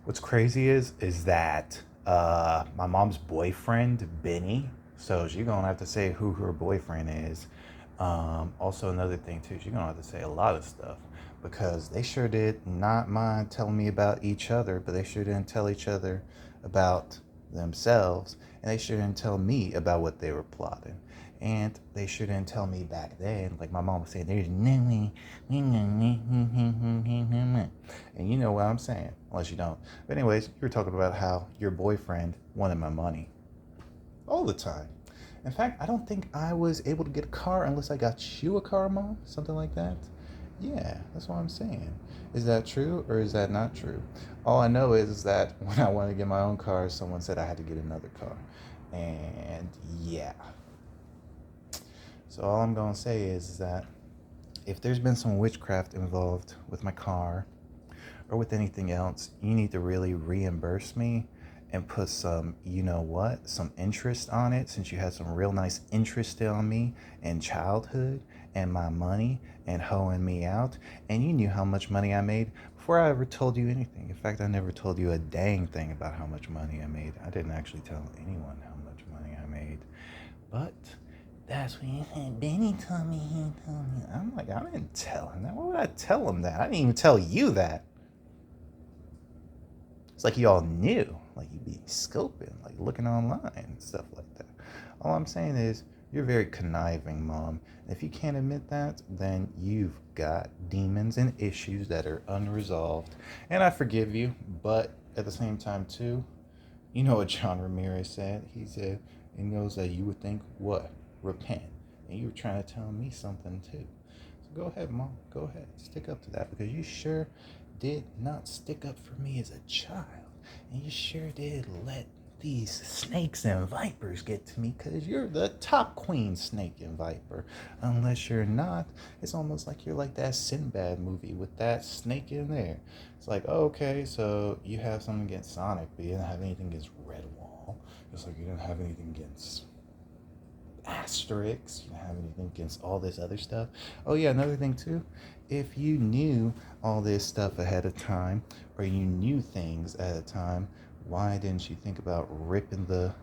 What's crazy is that my mom's boyfriend, Benny, so she's gonna have to say who her boyfriend is. Also, another thing too, she's gonna have to say a lot of stuff because they sure did not mind telling me about each other, but they sure didn't tell each other about themselves, and they sure didn't tell me about what they were plotting. And they sure didn't tell me back then. Like my mom was saying, there's no way. And you know what I'm saying, unless you don't. But anyways, you were talking about how your boyfriend wanted my money all the time. In fact, I don't think I was able to get a car unless I got you a car, Mom. Something like that. Yeah, that's what I'm saying. Is that true or is that not true? All I know is that when I wanted to get my own car, someone said I had to get another car. And yeah. So all I'm going to say is that if there's been some witchcraft involved with my car or with anything else, you need to really reimburse me and put some, you know what, some interest on it, since you had some real nice interest on me in childhood and my money and hoeing me out. And you knew how much money I made before I ever told you anything. In fact, I never told you a dang thing about how much money I made. I didn't actually tell anyone how much money I made. But that's what he said. Benny told me, he told me. I'm like, I didn't tell him that. Why would I tell him that? I didn't even tell you that. It's like y'all knew, like you'd be scoping, like looking online and stuff like that. All I'm saying is, you're very conniving, Mom. If you can't admit that, then you've got demons and issues that are unresolved. And I forgive you, but at the same time, too, you know what John Ramirez said? He said, he knows that you would think, what? Repent. And you were trying to tell me something, too. So go ahead, Mom. Go ahead. Stick up to that because you sure did not stick up for me as a child. And you sure did let these snakes and vipers get to me because you're the top queen snake and viper. Unless you're not, it's almost like you're like that Sinbad movie with that snake in there. It's like, okay, so you have something against Sonic, but you didn't have anything against Redwall. Just like you didn't have anything against Asterix. You don't have anything against all this other stuff. Oh yeah, another thing too. If you knew all this stuff ahead of time, or you knew things at a time, why didn't you think about ripping the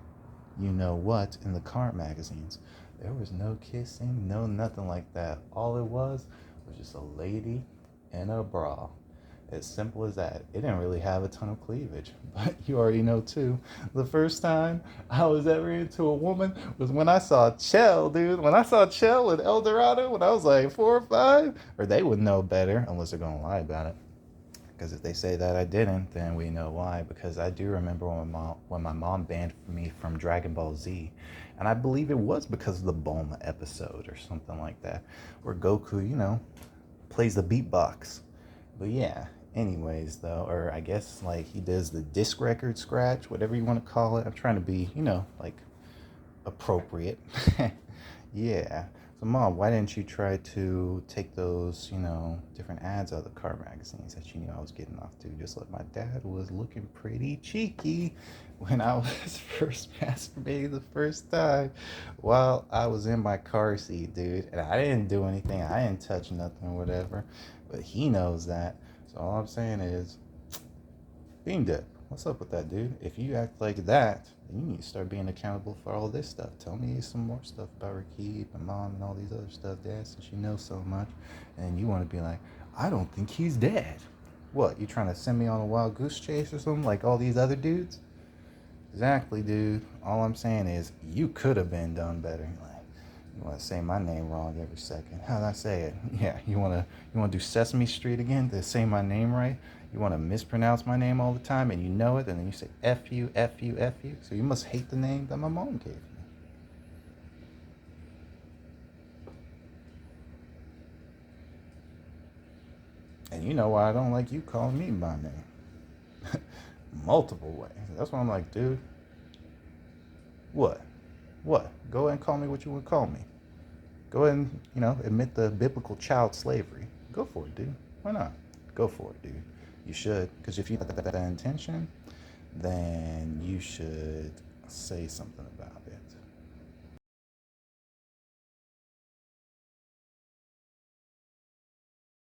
you know what in the car magazines? There was no kissing, no nothing like that. All it was just a lady in a bra. As simple as that. It didn't really have a ton of cleavage, but you already know too. The first time I was ever into a woman was when I saw Chell, dude. When I saw Chell in El Dorado when I was like 4 or 5, or they would know better unless they're gonna lie about it. Because if they say that I didn't, then we know why. Because I do remember when my mom banned me from Dragon Ball Z, and I believe it was because of the Bulma episode or something like that, where Goku, plays the beatbox. But yeah, anyways, though, or I guess like he does the disc record scratch, whatever you want to call it. I'm trying to be, like appropriate. Yeah. So, Mom, why didn't you try to take those, different ads out of the car magazines that you knew I was getting off to? Just like my dad was looking pretty cheeky when I was first masturbating the first time while I was in my car seat, dude. And I didn't do anything. I didn't touch nothing or whatever. But he knows that. So all I'm saying is, Bean Dip, what's up with that, dude? If you act like that, then you need to start being accountable for all this stuff. Tell me some more stuff about Rakib and Mom and all these other stuff, Dad, since you know so much. And you want to be like, I don't think he's dead. What, you trying to send me on a wild goose chase or something like all these other dudes? Exactly, dude. All I'm saying is, you could have been done better. Like, you want to say my name wrong every second. How did I say it? Yeah, you want to do Sesame Street again to say my name right? You want to mispronounce my name all the time and you know it, and then you say F you, F you, F you. So you must hate the name that my mom gave me. And you know why I don't like you calling me by name. Multiple ways. That's why I'm like, dude, what? What? Go ahead and call me what you would call me. Go ahead and, admit the biblical child slavery. Go for it, dude. Why not? Go for it, dude. You should. Because if you have that intention, then you should say something about it.